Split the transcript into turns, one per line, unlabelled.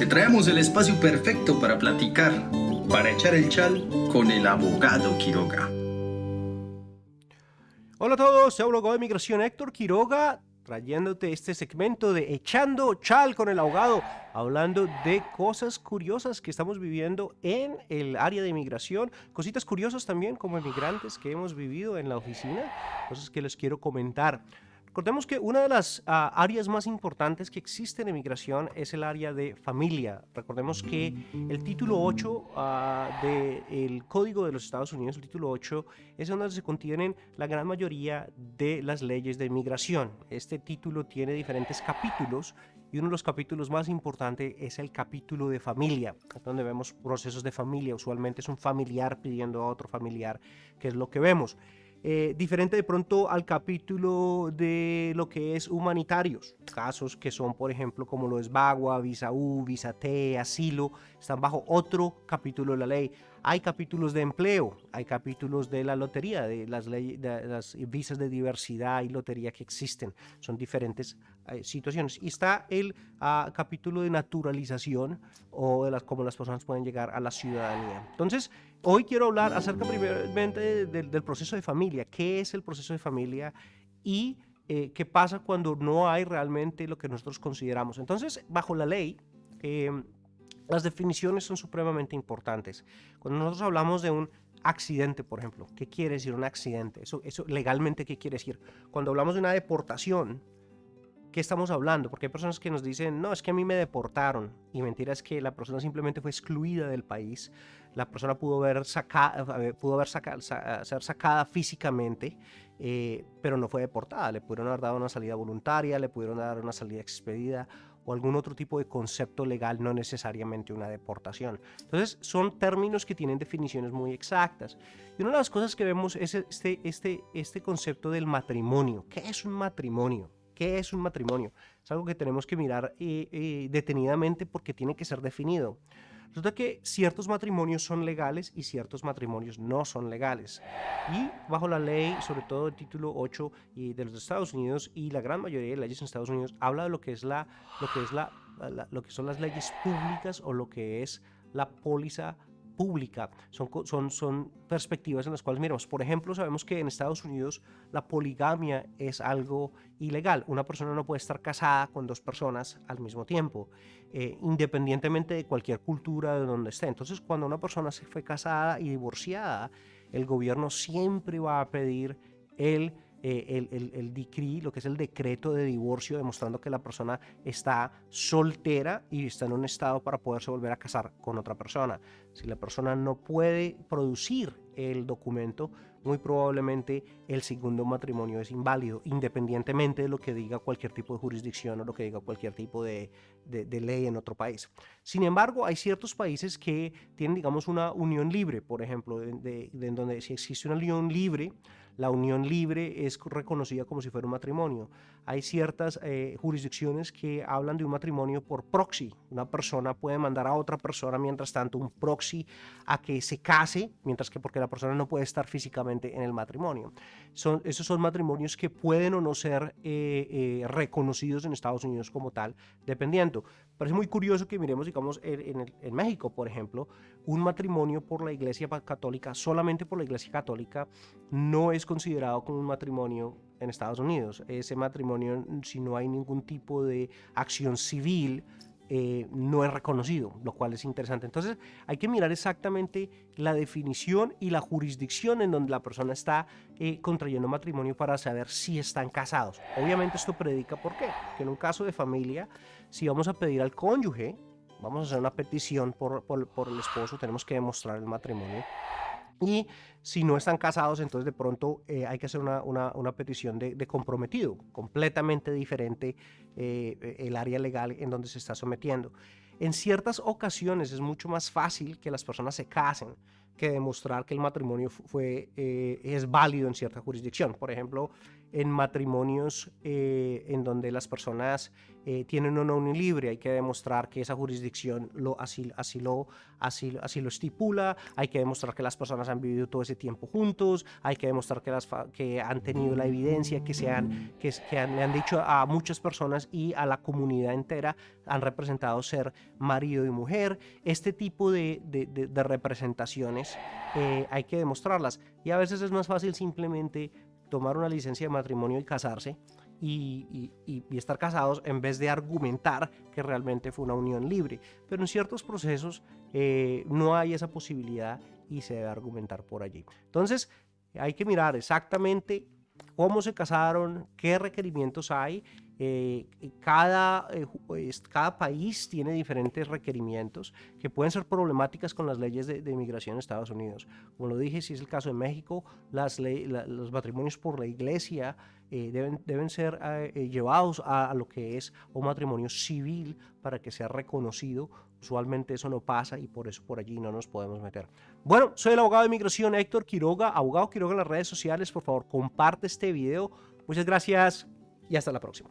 traemos el espacio perfecto para platicar, para echar el chal con el abogado Quiroga.
Hola a todos, soy el abogado de migración Héctor Quiroga, trayéndote este segmento de Echando Chal con el abogado, hablando de cosas curiosas que estamos viviendo en el área de inmigración, cositas curiosas también como inmigrantes que hemos vivido en la oficina, cosas que les quiero comentar. Recordemos que una de las áreas más importantes que existen en migración es el área de familia. Recordemos que el título 8 del Código de los Estados Unidos, el título 8, es donde se contienen la gran mayoría de las leyes de migración. Este título tiene diferentes capítulos y uno de los capítulos más importantes es el capítulo de familia, donde vemos procesos de familia. Usualmente es un familiar pidiendo a otro familiar, que es lo que vemos. Diferente de pronto al capítulo de lo que es humanitarios, casos que son por ejemplo como lo es VAWA, Visa U, Visa T, asilo, están bajo otro capítulo de la ley. Hay capítulos de empleo, hay capítulos de la lotería, de las visas de diversidad y lotería que existen, son diferentes situaciones. Y está el capítulo de naturalización o de cómo las personas pueden llegar a la ciudadanía. Entonces, hoy quiero hablar acerca primeramente del proceso de familia. ¿Qué es el proceso de familia? Y qué pasa cuando no hay realmente lo que nosotros consideramos. Entonces, bajo la ley, las definiciones son supremamente importantes. Cuando nosotros hablamos de un accidente, por ejemplo, ¿qué quiere decir un accidente? Eso legalmente, ¿qué quiere decir? Cuando hablamos de una deportación, ¿qué estamos hablando? Porque hay personas que nos dicen, no, es que a mí me deportaron. Y mentira es que la persona simplemente fue excluida del país. La persona pudo ser sacada físicamente, pero no fue deportada. Le pudieron haber dado una salida voluntaria, le pudieron dar una salida expedida o algún otro tipo de concepto legal, no necesariamente una deportación. Entonces, son términos que tienen definiciones muy exactas. Y una de las cosas que vemos es este concepto del matrimonio. ¿Qué es un matrimonio? ¿Qué es un matrimonio? Es algo que tenemos que mirar detenidamente porque tiene que ser definido. Resulta que ciertos matrimonios son legales y ciertos matrimonios no son legales. Y bajo la ley, sobre todo el título 8 de los Estados Unidos y la gran mayoría de leyes en Estados Unidos, habla de lo que son las leyes públicas o lo que es la póliza pública. Son perspectivas en las cuales miramos. Por ejemplo, sabemos que en Estados Unidos la poligamia es algo ilegal. Una persona no puede estar casada con dos personas al mismo tiempo, independientemente de cualquier cultura de donde esté. Entonces, cuando una persona se fue casada y divorciada, el gobierno siempre va a pedir el decree, lo que es el decreto de divorcio, demostrando que la persona está soltera y está en un estado para poderse volver a casar con otra persona. Si la persona no puede producir el documento, muy probablemente el segundo matrimonio es inválido, independientemente de lo que diga cualquier tipo de jurisdicción o lo que diga cualquier tipo de ley en otro país. Sin embargo, hay ciertos países que tienen, digamos, una unión libre, por ejemplo, en donde si existe una unión libre, la unión libre es reconocida como si fuera un matrimonio. Hay ciertas jurisdicciones que hablan de un matrimonio por proxy. Una persona puede mandar a otra persona, mientras tanto, un proxy a que se case, mientras que porque la persona no puede estar físicamente en el matrimonio. Esos son matrimonios que pueden o no ser reconocidos en Estados Unidos como tal, dependiendo. Pero es muy curioso que miremos, digamos, en México, por ejemplo, un matrimonio por la Iglesia Católica, solamente por la Iglesia Católica, no es considerado como un matrimonio en Estados Unidos. Ese matrimonio, si no hay ningún tipo de acción civil, no es reconocido, lo cual es interesante. Entonces hay que mirar exactamente la definición y la jurisdicción en donde la persona está contrayendo matrimonio para saber si están casados. Obviamente esto predica por qué, que en un caso de familia, si vamos a pedir al cónyuge, vamos a hacer una petición por el esposo, tenemos que demostrar el matrimonio. Y si no están casados, entonces de pronto hay que hacer una petición de comprometido, completamente diferente el área legal en donde se está sometiendo. En ciertas ocasiones es mucho más fácil que las personas se casen que demostrar que el matrimonio es válido en cierta jurisdicción. Por ejemplo, en matrimonios en donde las personas tienen una unión libre. Hay que demostrar que esa jurisdicción así lo estipula. Hay que demostrar que las personas han vivido todo ese tiempo juntos. Hay que demostrar que han tenido la evidencia, le han dicho a muchas personas y a la comunidad entera, han representado ser marido y mujer. Este tipo de representaciones hay que demostrarlas, y a veces es más fácil simplemente tomar una licencia de matrimonio y casarse y estar casados, en vez de argumentar que realmente fue una unión libre. Pero en ciertos procesos no hay esa posibilidad y se debe argumentar por allí. Entonces hay que mirar exactamente cómo se casaron, qué requerimientos hay. Cada país tiene diferentes requerimientos que pueden ser problemáticas con las leyes de inmigración en Estados Unidos. Como lo dije, si es el caso de México, los matrimonios por la iglesia deben ser llevados a lo que es un matrimonio civil para que sea reconocido. Usualmente eso no pasa y por eso por allí no nos podemos meter. Bueno, soy el abogado de inmigración Héctor Quiroga, abogado Quiroga en las redes sociales. Por favor, comparte este video. Muchas gracias y hasta la próxima.